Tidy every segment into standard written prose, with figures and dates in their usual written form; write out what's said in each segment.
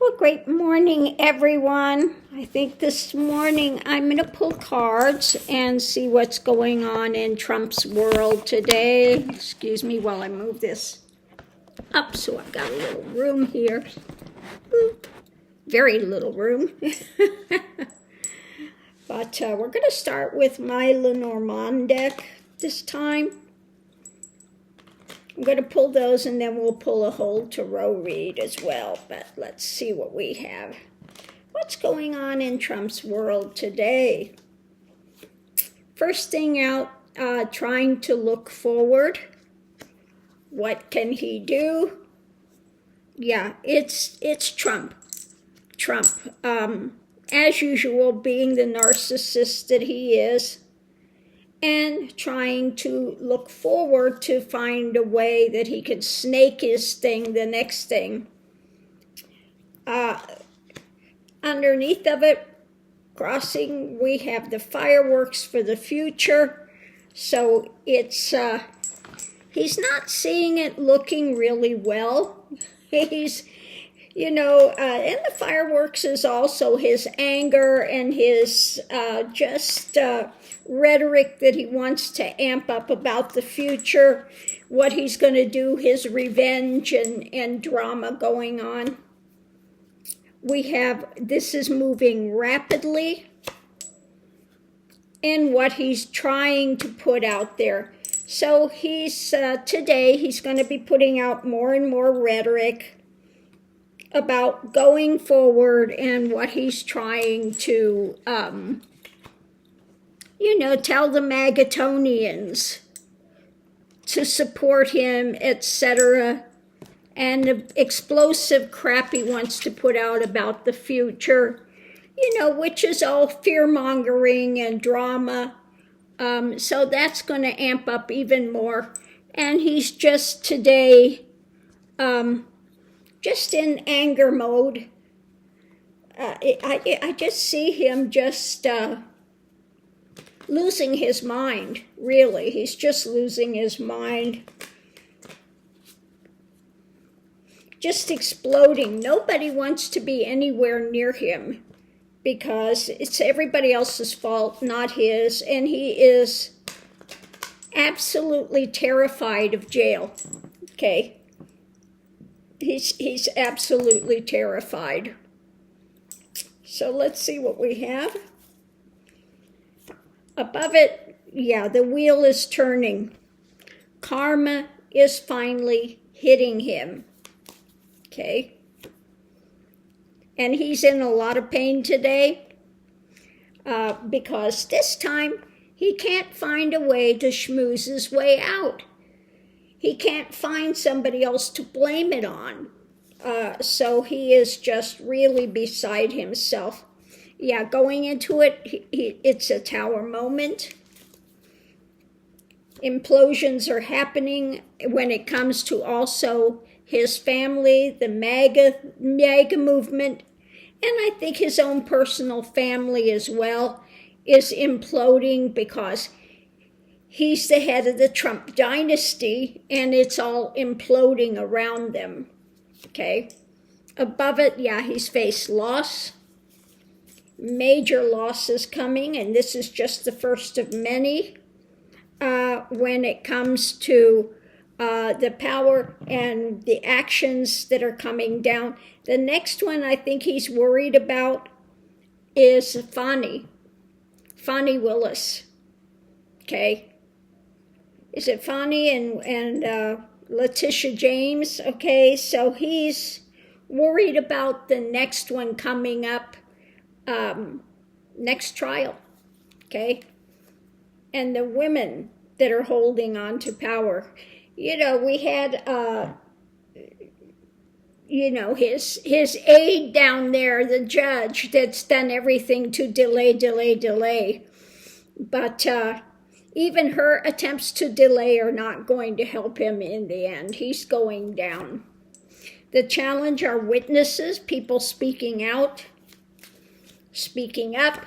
Well, great morning, everyone. I think this morning I'm going to pull cards and see what's going on in Trump's world today. Excuse me while I move this up so I've got a little room here. Ooh, very little room. But we're going to start with my Lenormand deck this time. I'm going to pull those and then we'll pull a Hold Tarot read as well. But let's see what we have. What's going on in Trump's world today? First thing out, trying to look forward. What can he do? Yeah, it's Trump. Trump, as usual, being the narcissist that he is, and trying to look forward to find a way that he could snake his thing, the next thing. Underneath of it, crossing, we have the fireworks for the future. So it's, he's not seeing it looking really well. He's, and the fireworks is also his anger and his rhetoric that he wants to amp up about the future, what he's going to do, his revenge and drama going on. We have, this is moving rapidly, and what he's trying to put out there. So he's, today, he's going to be putting out more and more rhetoric about going forward and what he's trying to, tell the Magatonians to support him, etc. And the explosive crap he wants to put out about the future, which is all fear-mongering and drama. So that's going to amp up even more. And he's just today, just in anger mode. I just see him just losing his mind, really. He's just losing his mind. Just exploding. Nobody wants to be anywhere near him because it's everybody else's fault, not his. And he is absolutely terrified of jail. Okay? He's absolutely terrified. So let's see what we have. Above it, yeah, the wheel is turning. Karma is finally hitting him. Okay? And he's in a lot of pain today because this time he can't find a way to schmooze his way out. He can't find somebody else to blame it on. So he is just really beside himself. Yeah, going into it, it's a tower moment. Implosions are happening when it comes to also his family, the MAGA movement, and I think his own personal family as well is imploding because he's the head of the Trump dynasty, and it's all imploding around them, okay? Above it, yeah, he's faced loss. Major losses coming, and this is just the first of many when it comes to the power and the actions that are coming down. The next one I think he's worried about is Fani Willis, okay? Is it Fani and Letitia James? Okay, so he's worried about the next one coming up, next trial, okay? And the women that are holding on to power. We had, his aide down there, the judge, that's done everything to delay. But even her attempts to delay are not going to help him in the end. He's going down. The challenge are witnesses, people speaking out, speaking up.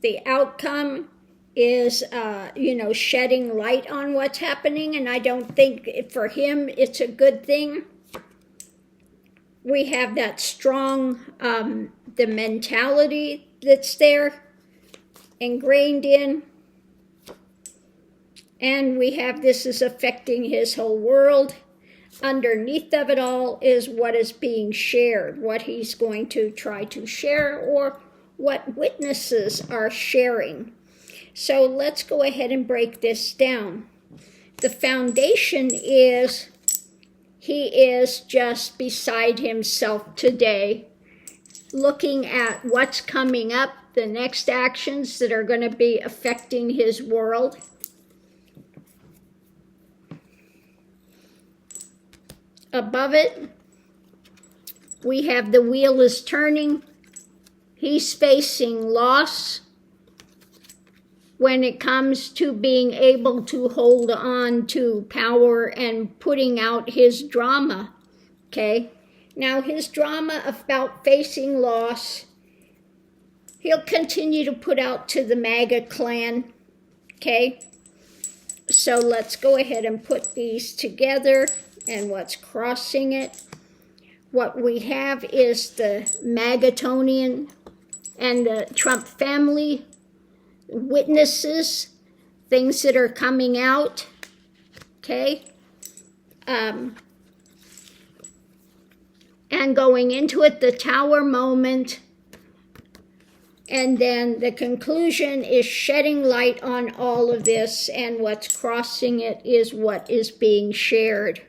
The outcome is, shedding light on what's happening, and I don't think for him it's a good thing. we have that strong, the mentality that's there, ingrained in. And we have this is affecting his whole world. Underneath of it all is what is being shared, what he's going to try to share, or what witnesses are sharing. So let's go ahead and break this down. The foundation is he is just beside himself today, looking at what's coming up, the next actions that are going to be affecting his world. Above it, we have the wheel is turning. He's facing loss when it comes to being able to hold on to power and putting out his drama, okay? Now, his drama about facing loss, he'll continue to put out to the MAGA clan, okay? So let's go ahead and put these together and what's crossing it. What we have is the Magatonian and the Trump family witnesses, things that are coming out, okay? And going into it, the tower moment, and then the conclusion is shedding light on all of this, and what's crossing it is what is being shared,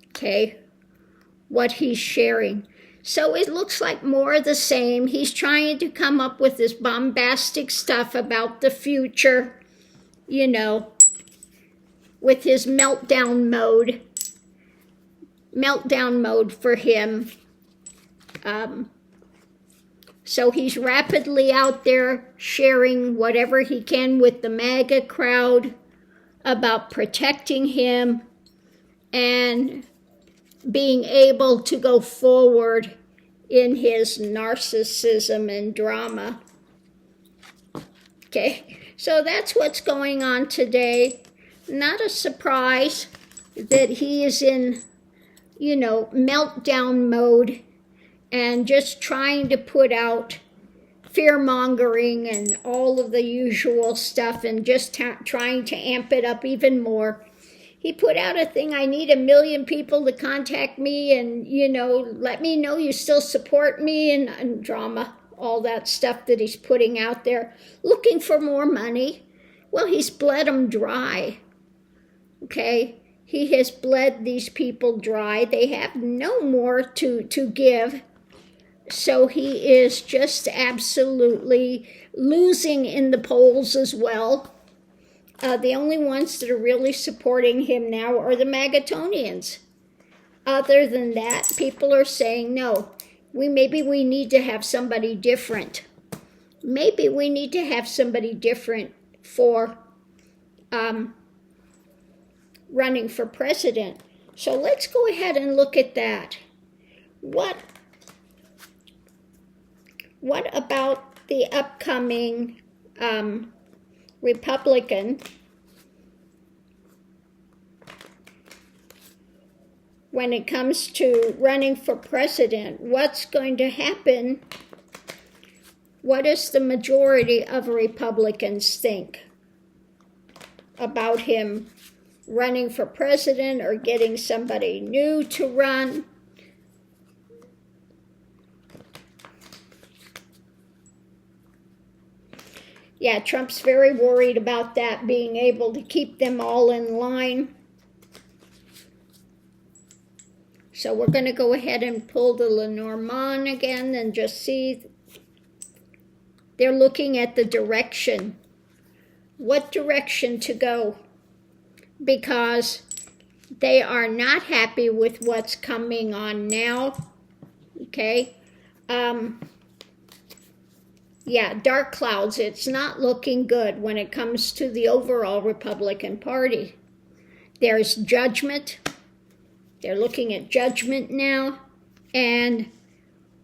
okay? What he's sharing. So it looks like more of the same. He's trying to come up with this bombastic stuff about the future, you know, with his meltdown mode. Meltdown mode for him. So he's rapidly out there sharing whatever he can with the MAGA crowd about protecting him and being able to go forward in his narcissism and drama. Okay, so that's what's going on today. Not a surprise that he is in, you know, meltdown mode and just trying to put out fear-mongering and all of the usual stuff and just trying to amp it up even more. He put out a thing, I need 1 million people to contact me and, you know, let me know you still support me, and drama, all that stuff that he's putting out there, looking for more money. Well, he's bled them dry, okay? He has bled these people dry. They have no more to give. So he is just absolutely losing in the polls as well. The only ones that are really supporting him now are the Magatonians. Other than that, people are saying, no, maybe we need to have somebody different. Maybe we need to have somebody different for running for president. So let's go ahead and look at that. What about the upcoming Republican when it comes to running for president? What's going to happen? What does the majority of Republicans think about him running for president or getting somebody new to run? Yeah, Trump's very worried about that, being able to keep them all in line. So we're going to go ahead and pull the Lenormand again and just see. They're looking at the direction. What direction to go? Because they are not happy with what's coming on now. Okay? Yeah, dark clouds. It's not looking good when it comes to the overall Republican Party. There's judgment. They're looking at judgment now. And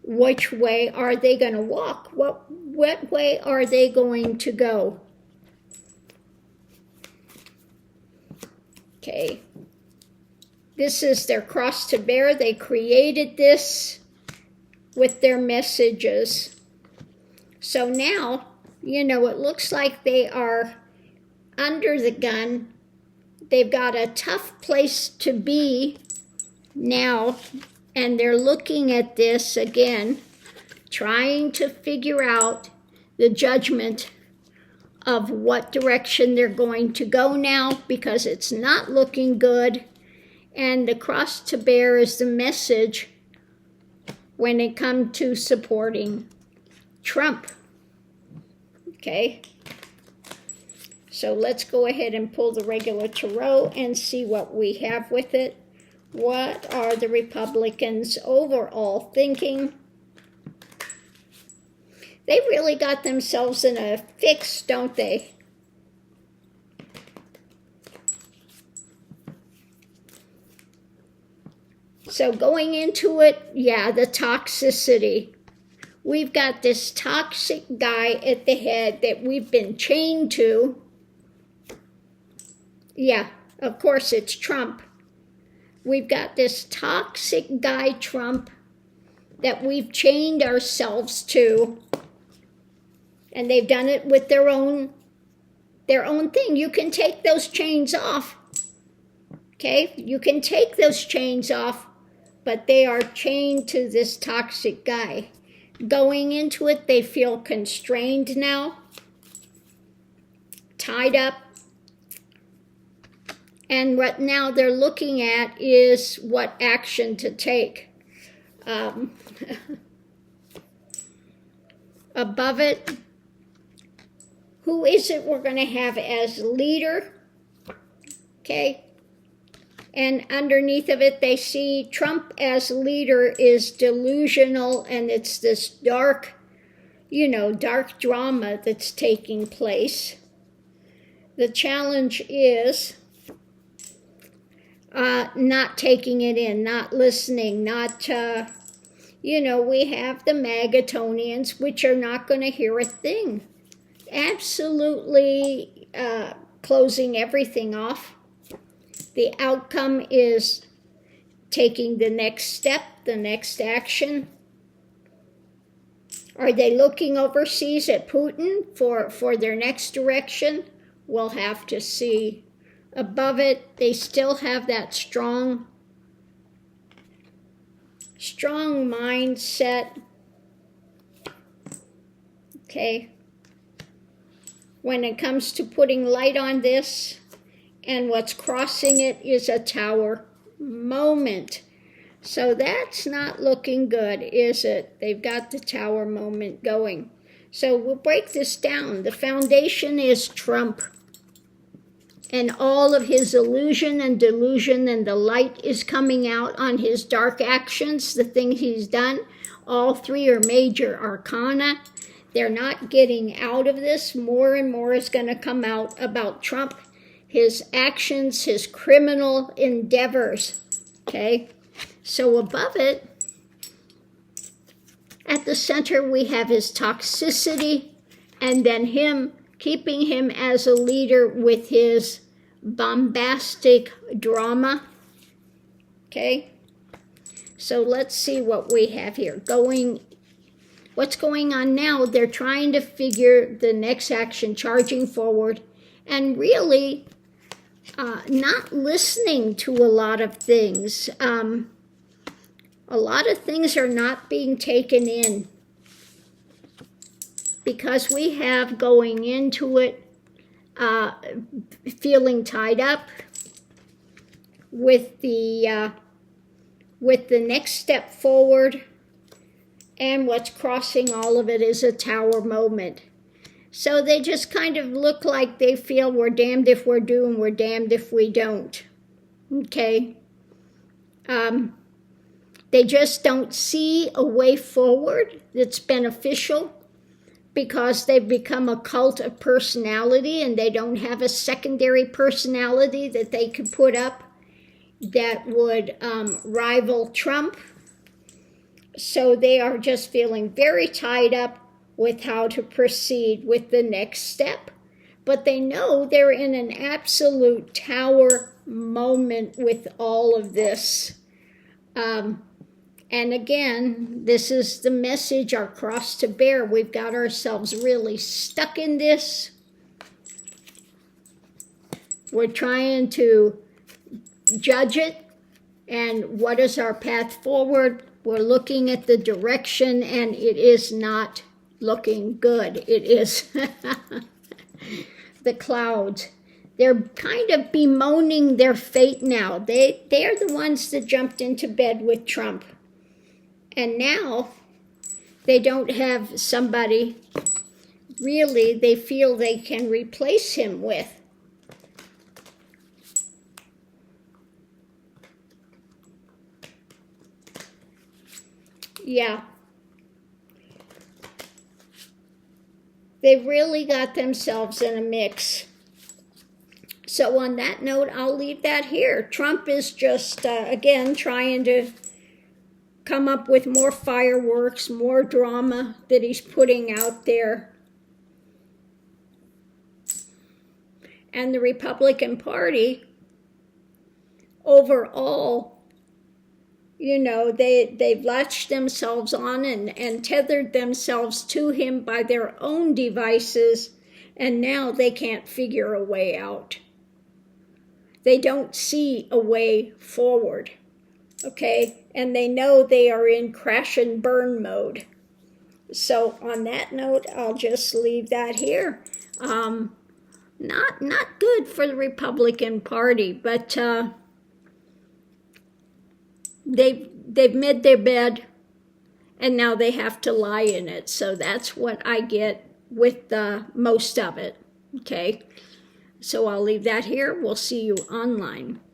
which way are they going to walk? What way are they going to go? Okay. This is their cross to bear. They created this with their messages. So now, it looks like they are under the gun. They've got a tough place to be now, and they're looking at this again, trying to figure out the judgment of what direction they're going to go now, because it's not looking good. And the cross to bear is the message when it comes to supporting Trump. Okay, so let's go ahead and pull the regular tarot and see what we have with it. What are the Republicans' overall thinking? They really got themselves in a fix, don't they? So going into it, yeah, the toxicity. We've got this toxic guy at the head that we've been chained to. Yeah, of course it's Trump. We've got this toxic guy, Trump, that we've chained ourselves to. And they've done it with their own thing. You can take those chains off. Okay? You can take those chains off, but they are chained to this toxic guy. Going into it, they feel constrained now, tied up. And what now they're looking at is what action to take. Above it, who is it we're going to have as leader? Okay. And underneath of it, they see Trump as leader is delusional, and it's this dark, dark drama that's taking place. The challenge is not taking it in, not listening, not, we have the Magatonians, which are not going to hear a thing. Absolutely closing everything off. The outcome is taking the next step, the next action. Are they looking overseas at Putin for their next direction? We'll have to see. Above it, they still have that strong mindset. Okay. When it comes to putting light on this, and what's crossing it is a tower moment. So that's not looking good, is it? They've got the tower moment going. So we'll break this down. The foundation is Trump and all of his illusion and delusion, and the light is coming out on his dark actions, the things he's done. All three are major arcana. They're not getting out of this. More and more is going to come out about Trump, his actions, his criminal endeavors. Okay, so above it, at the center, we have his toxicity, and then him, keeping him as a leader with his bombastic drama. Okay, so let's see what we have here. What's going on now? They're trying to figure the next action, charging forward, and really not listening to a lot of things. A lot of things are not being taken in because we have going into it feeling tied up with the next step forward, and what's crossing all of it is a tower moment. So they just kind of look like they feel we're damned if we're do and we're damned if we don't. Okay? They just don't see a way forward that's beneficial because they've become a cult of personality, and they don't have a secondary personality that they could put up that would rival Trump. So they are just feeling very tied up with how to proceed with the next step. But they know they're in an absolute tower moment with all of this. And again, this is the message, our cross to bear. We've got ourselves really stuck in this. We're trying to judge it. And what is our path forward? We're looking at the direction, and it is not looking good. It is the clouds. They're kind of bemoaning their fate now. They're the ones that jumped into bed with Trump. And now they don't have somebody really they feel they can replace him with. Yeah. They've really got themselves in a mix. So on that note, I'll leave that here. Trump is just, again, trying to come up with more fireworks, more drama that he's putting out there. And the Republican Party, overall, you know, they've latched themselves on and tethered themselves to him by their own devices, and now they can't figure a way out. They don't see a way forward, okay? And they know they are in crash and burn mode. So on that note, I'll just leave that here. Not good for the Republican Party, but they've made their bed, and now they have to lie in it. So that's what I get with most of it, okay? So I'll leave that here. We'll see you online.